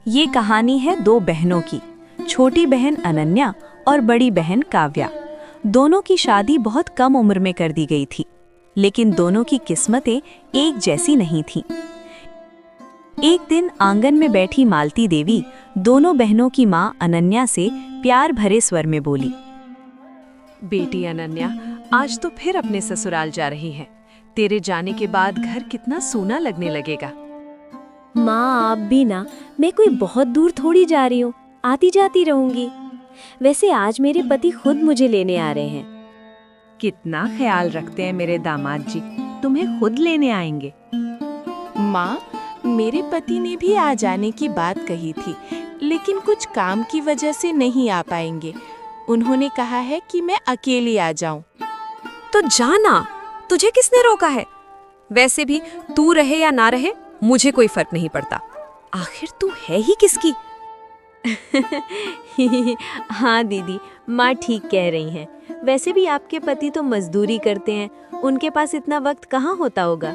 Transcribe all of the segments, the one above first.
ये कहानी है दो बहनों की। छोटी बहन अनन्या और बड़ी बहन काव्या। दोनों की शादी बहुत कम उम्र में कर दी गई थी, लेकिन दोनों की किस्मतें एक जैसी नहीं थीं। एक दिन आंगन में बैठी मालती देवी दोनों बहनों की मां अनन्या से प्यार भरे स्वर में बोली, बेटी अनन्या, आज तो फिर अपने ससुराल जा रही है। तेरे जाने के बाद घर कितना सूना लगने लगेगा। माँ आप भी ना, मैं कोई बहुत दूर थोड़ी जा रही हूँ, आती जाती रहूंगी। वैसे आज मेरे पति खुद मुझे लेने आ रहे हैं। कितना ख्याल रखते हैं मेरे दामाद जी, तुम्हें खुद लेने आएंगे। माँ, मेरे पति ने भी आ जाने की बात कही थी, लेकिन कुछ काम की वजह से नहीं आ पाएंगे। उन्होंने कहा है कि मैं अकेली आ जाऊं। तो जाना, तुझे किसने रोका है? वैसे भी तू रहे या ना रहे मुझे कोई फर्क नहीं पड़ता। आखिर तू है ही किसकी? हाँ दीदी, माँ ठीक कह रही हैं। वैसे भी आपके पति तो मजदूरी करते हैं, उनके पास इतना वक्त कहाँ होता होगा।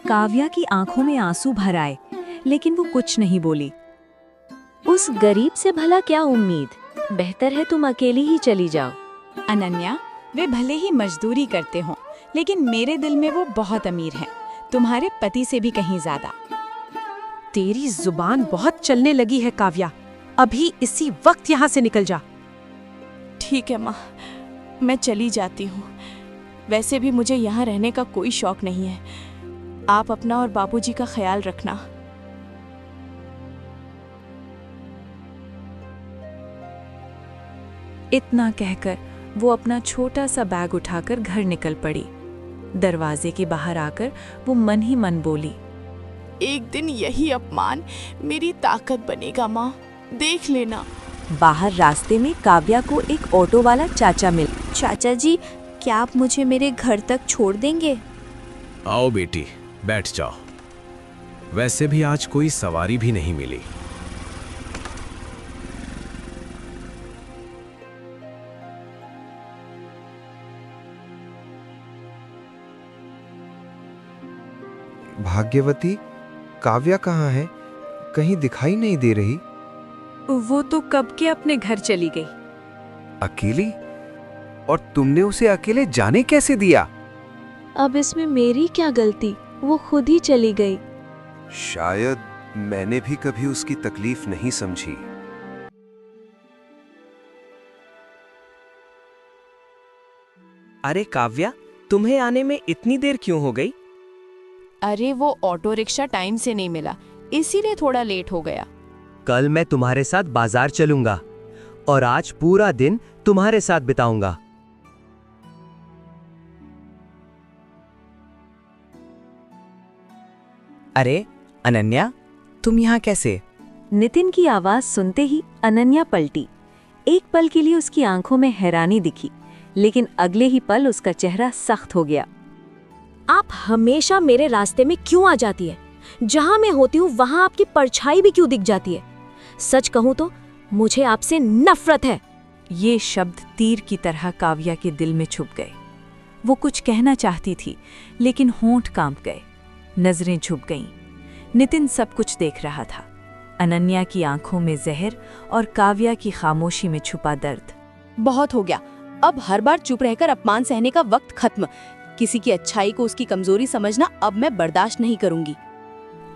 काव्या की आंखों में आंसू भर आए, लेकिन वो कुछ नहीं बोली। उस गरीब से भला क्या उम्मीद, बेहतर है तुम अकेली ही चली जाओ। अनन्या, वे भले ही मजदूरी करते हों, लेकिन मेरे दिल में वो बहुत अमीर हैं, तुम्हारे पति से भी कहीं ज्यादा। तेरी जुबान बहुत चलने लगी है काव्या, अभी इसी वक्त यहाँ से निकल जा। ठीक है माँ, मैं चली जाती हूँ। वैसे भी मुझे यहाँ रहने का कोई शौक नहीं है। आप अपना और बाबूजी का ख्याल रखना। इतना कहकर वो अपना छोटा सा बैग उठाकर घर निकल पड़ी। दरवाजे के बाहर आकर वो मन ही मन बोली, एक दिन यही अपमान मेरी ताकत बनेगा माँ, देख लेना। बाहर रास्ते में काव्या को एक ऑटो वाला चाचा मिला। चाचा जी, क्या आप मुझे मेरे घर तक छोड़ देंगे? आओ बेटी, बैठ जाओ। वैसे भी आज कोई सवारी भी नहीं मिली। भाग्यवती, काव्या कहाँ है? कहीं दिखाई नहीं दे रही। वो तो कब के अपने घर चली गई। अकेली? और तुमने उसे अकेले जाने कैसे दिया? अब इसमें मेरी क्या गलती, वो खुद ही चली गई। शायद मैंने भी कभी उसकी तकलीफ नहीं समझी। अरे काव्या, तुम्हें आने में इतनी देर क्यों हो गई? अरे वो ऑटो रिक्शा टाइम से नहीं मिला, इसीलिए थोड़ा लेट हो गया। कल मैं तुम्हारे साथ बाजार चलूंगा और आज पूरा दिन तुम्हारे साथ बिताऊंगा। अरे अनन्या, तुम यहाँ कैसे? नितिन की आवाज सुनते ही अनन्या पलटी। एक पल के लिए उसकी आंखों में हैरानी दिखी, लेकिन अगले ही पल उसका चेहरा सख्त हो गया। आप हमेशा मेरे रास्ते में क्यों आ जाती है? जहां मैं होती हूँ वहां आपकी परछाई भी क्यों दिख जाती है? सच कहूँ तो मुझे आपसे नफरत है। ये शब्द तीर की तरह काव्या के दिल में छुप गए। वो कुछ कहना चाहती थी, लेकिन होंठ कांप गए, नजरें झुक गईं। नितिन सब कुछ देख रहा था, अनन्या की आंखों में जहर और काव्या की खामोशी में छुपा दर्द। बहुत हो गया, अब हर बार चुप रहकर अपमान सहने का वक्त खत्म। किसी की अच्छाई को उसकी कमजोरी समझना अब मैं बर्दाश्त नहीं करूंगी।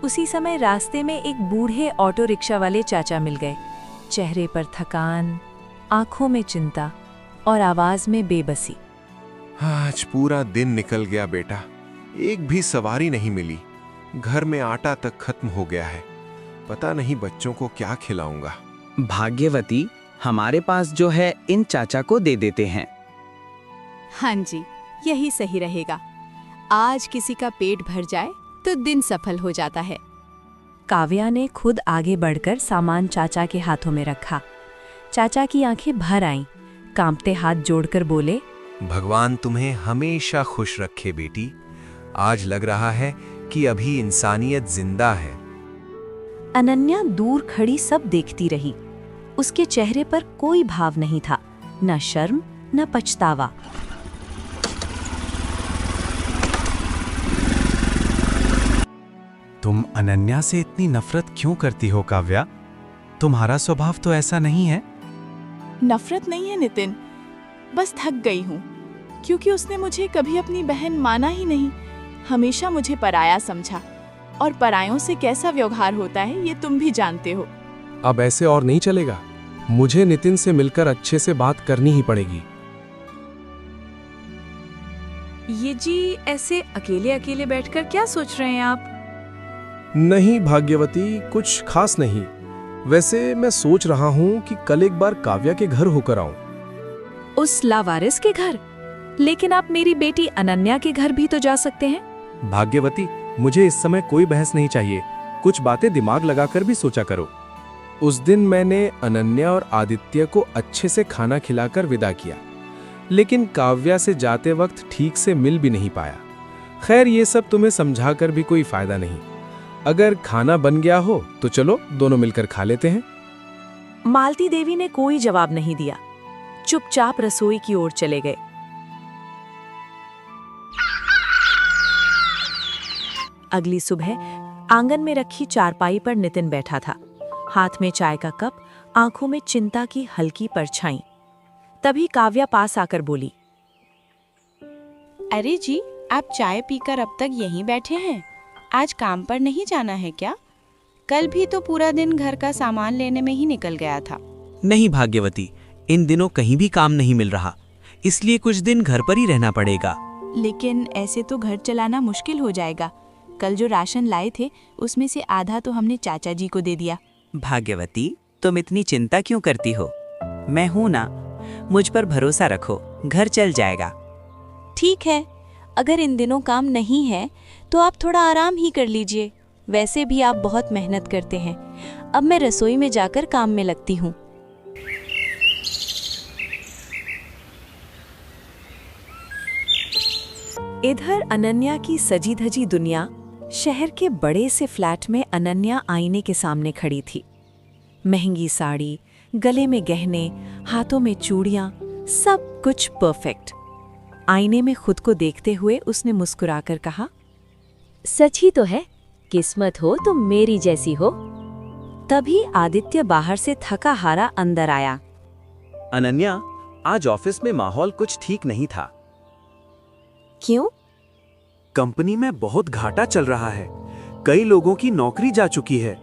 उसी समय रास्ते में एक बूढ़े ऑटो रिक्शा वाले चाचा मिल गए। चेहरे पर थकान, आंखों में चिंता और आवाज में बेबसी। आज पूरा दिन निकल गया बेटा, एक भी सवारी नहीं मिली। घर में आटा तक खत्म हो गया है, पता नहीं बच्चों को क्या खिलाऊंगा। भाग्यवती, हमारे पास जो है इन चाचा को दे देते हैं। हाँ जी, यही सही रहेगा। आज किसी का पेट भर जाए तो दिन सफल हो जाता है। काव्या ने खुद आगे बढ़कर सामान चाचा के हाथों में रखा। चाचा की आंखें भर आईं, कांपते हाथ जोड़कर बोले, भगवान तुम्हें हमेशा खुश रखे बेटी। आज लग रहा है कि अभी इंसानियत जिंदा है। अनन्या दूर खड़ी सब देखती रही। उसके चेहरे पर कोई भाव नहीं था, न शर्म न पछतावा। तुम अनन्या से इतनी नफरत क्यों करती हो काव्या? तुम्हारा स्वभाव तो ऐसा नहीं है। नफरत नहीं है नितिन, बस थक गई हूँ, क्योंकि उसने मुझे कभी अपनी बहन माना ही नहीं। हमेशा मुझे पराया समझा, और परायों से कैसा व्यवहार होता है ये तुम भी जानते हो। अब ऐसे और नहीं चलेगा। मुझे नितिन से मिलकर अच्छे से बात करनी ही पड़ेगी। ये जी ऐसे अकेले अकेले बैठकर क्या सोच रहे हैं आप? नहीं भाग्यवती, कुछ खास नहीं। वैसे मैं सोच रहा हूँ कि कल एक बार काव्या के घर होकर आऊं। उस लावारिस के घर? लेकिन आप मेरी बेटी अनन्या के घर भी तो जा सकते हैं। भाग्यवती, मुझे इस समय कोई बहस नहीं चाहिए। कुछ बातें दिमाग लगाकर भी सोचा करो। उस दिन मैंने अनन्या और आदित्य को अच्छे से खाना खिलाकर विदा किया, लेकिन काव्या से जाते वक्त ठीक से मिल भी नहीं पाया। खैर, ये सब तुम्हें समझाकर भी कोई फायदा नहीं। अगर खाना बन गया हो तो चलो दोनों मिलकर खा लेते हैं। मालती देवी ने कोई जवाब नहीं दिया, चुपचाप रसोई की ओर चले गए। अगली सुबह आंगन में रखी चारपाई पर नितिन बैठा था, हाथ में चाय का कप, आंखों में चिंता की हल्की परछाई। तभी काव्या पास आकर बोली, अरे जी, आप चाय पीकर अब तक यहीं बैठे हैं? आज काम पर नहीं जाना है क्या? कल भी तो पूरा दिन घर का सामान लेने में ही निकल गया था। नहीं भाग्यवती, इन दिनों कहीं भी काम नहीं मिल रहा, इसलिए कुछ दिन घर पर ही रहना पड़ेगा। लेकिन ऐसे तो घर चलाना मुश्किल हो जाएगा। कल जो राशन लाए थे उसमें से आधा तो हमने चाचा जी को दे दिया। भाग्यवती, तुम इतनी चिंता क्यों करती हो? मैं हूं ना, मुझ पर भरोसा रखो, घर चल जाएगा। ठीक है, अगर इन दिनों काम नहीं है तो आप थोड़ा आराम ही कर लीजिए। वैसे भी आप बहुत मेहनत करते हैं। अब मैं रसोई में जाकर काम में लगती हूँ। इधर अनन्या की सजी धजी दुनिया, शहर के बड़े से फ्लैट में अनन्या आईने के सामने खड़ी थी। महंगी साड़ी, गले में गहने, हाथों में चूड़ियां, सब कुछ परफेक्ट। आईने में खुद को देखते हुए उसने मुस्कुराकर कहा, सच ही तो है, किस्मत हो तो मेरी जैसी हो। तभी आदित्य बाहर से थका हारा अंदर आया। अनन्या, आज ऑफिस में माहौल कुछ ठीक नहीं था। क्यों? कंपनी में बहुत घाटा चल रहा है। कई लोगों की नौकरी जा चुकी है।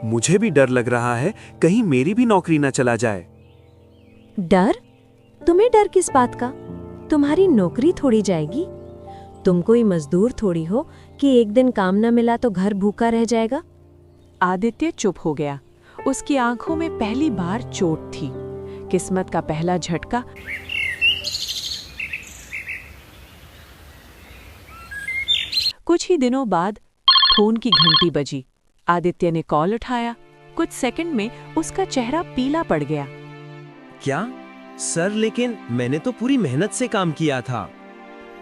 मुझे भी डर लग रहा है कहीं मेरी भी नौकरी न चला जाए। डर? तुम्हें डर किस बात का? तुम्हारी नौकरी थोड़ी जाएगी। तुम कोई मजदूर थोड़ी हो कि एक दिन काम न मिला तो घर भूखा रह जाएगा। आदित्य चुप हो गया। उसकी आंखों में पहली बार चोट थी, किस्मत का पहला झटका। कुछ ही दिनों बाद फोन की घंटी बजी। आदित्य ने कॉल उठाया। कुछ सेकंड में उसका चेहरा पीला पड़ गया। क्या सर, लेकिन मैंने तो पूरी मेहनत से काम किया था।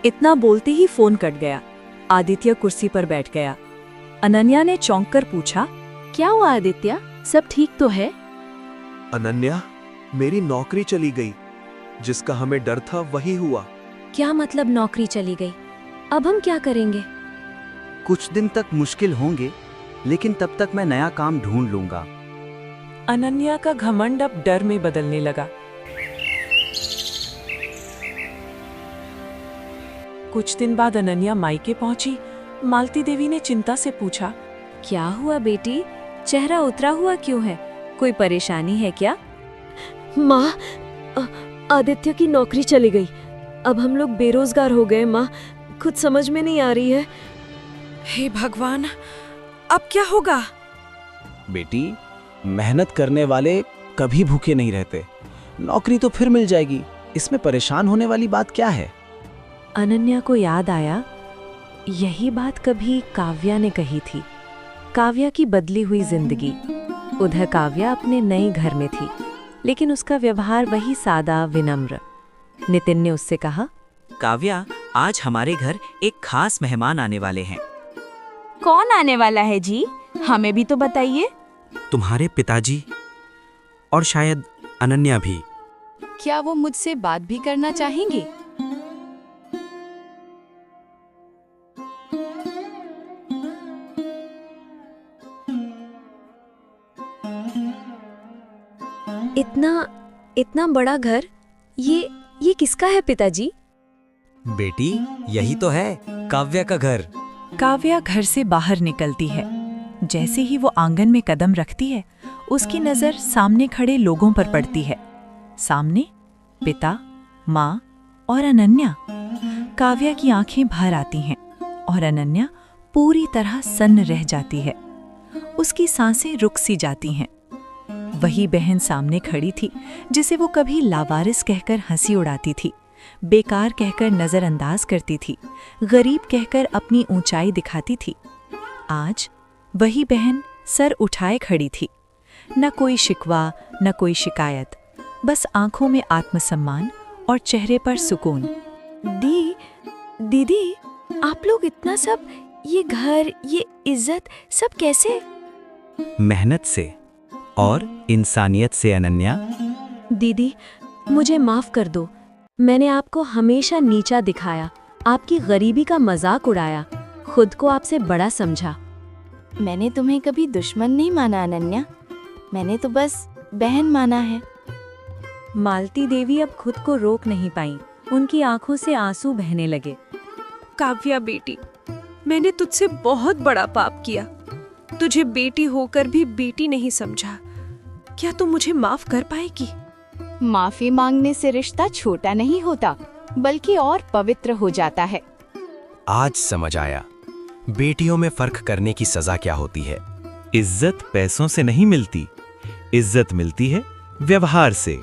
इतना बोलते ही फोन कट गया। आदित्य कुर्सी पर बैठ गया। अनन्या ने चौंक कर पूछा, क्या हुआ आदित्य, सब ठीक तो है? अनन्या, मेरी नौकरी चली गई। जिसका हमें डर था वही हुआ। क्या मतलब नौकरी चली गई? अब हम क्या करेंगे? कुछ दिन तक मुश्किल होंगे, लेकिन तब तक मैं नया काम ढूंढ लूंगा। अनन्या का घमंड अब डर में बदलने लगा। कुछ दिन बाद अनन्या मायके पहुंची। मालती देवी ने चिंता से पूछा, क्या हुआ बेटी, चेहरा उतरा हुआ क्यों है? कोई परेशानी है क्या? माँ, आदित्य की नौकरी चली गई। अब हम लोग बेरोजगार हो गए माँ, कुछ समझ में नहीं आ रही है। हे भगवान, अब क्या होगा? बेटी, मेहनत करने वाले कभी भूखे नहीं रहते। नौकरी तो फिर मिल जाएगी, इसमें परेशान होने वाली बात क्या है? अनन्या को याद आया, यही बात कभी काव्या ने कही थी। काव्या की बदली हुई जिंदगी। उधर काव्या अपने नए घर में थी, लेकिन उसका व्यवहार वही सादा विनम्र। नितिन ने उससे कहा, काव्या, आज हमारे घर एक खास मेहमान आने वाले हैं। कौन आने वाला है जी? हमें भी तो बताइए। तुम्हारे पिताजी, और शायद अनन्या भी। क्या वो मुझसे बात भी करना चाहेंगे? इतना बड़ा घर, ये किसका है पिताजी? बेटी, यही तो है काव्या का घर। काव्या घर से बाहर निकलती है। जैसे ही वो आंगन में कदम रखती है, उसकी नजर सामने खड़े लोगों पर पड़ती है। सामने पिता, माँ और अनन्या। काव्या की आंखें भर आती हैं और अनन्या पूरी तरह सन्न रह जाती है। उसकी सांसें रुक सी जाती हैं। वही बहन सामने खड़ी थी जिसे वो कभी लावारिस कहकर हंसी उड़ाती थी, बेकार कहकर नजरअंदाज करती थी, गरीब कहकर अपनी ऊंचाई दिखाती थी। आज वही बहन सर उठाए खड़ी थी। न कोई शिकवा, न कोई शिकायत, बस आंखों में आत्मसम्मान और चेहरे पर सुकून। दीदी, आप लोग इतना सब, ये घर, ये इज्जत, सब कैसे? मेहनत से और इंसानियत से अनन्या। दीदी, मुझे माफ कर दो। मैंने आपको हमेशा नीचा दिखाया, आपकी गरीबी का मजाक उड़ाया, खुद को आपसे बड़ा समझा। मैंने तुम्हें कभी दुश्मन नहीं माना अनन्या, मैंने तो बस बहन माना है। मालती देवी अब खुद को रोक नहीं पाई। उनकी आंखों से आंसू बहने लगे। काव्या बेटी, मैंने तुझसे बहुत बड़ा पाप किया। तुझे बेटी होकर भी बेटी नहीं समझा। क्या तू मुझे माफ कर पाएगी? माफी मांगने से रिश्ता छोटा नहीं होता, बल्कि और पवित्र हो जाता है। आज समझ आया बेटियों में फर्क करने की सजा क्या होती है। इज्जत पैसों से नहीं मिलती, इज्जत मिलती है व्यवहार से।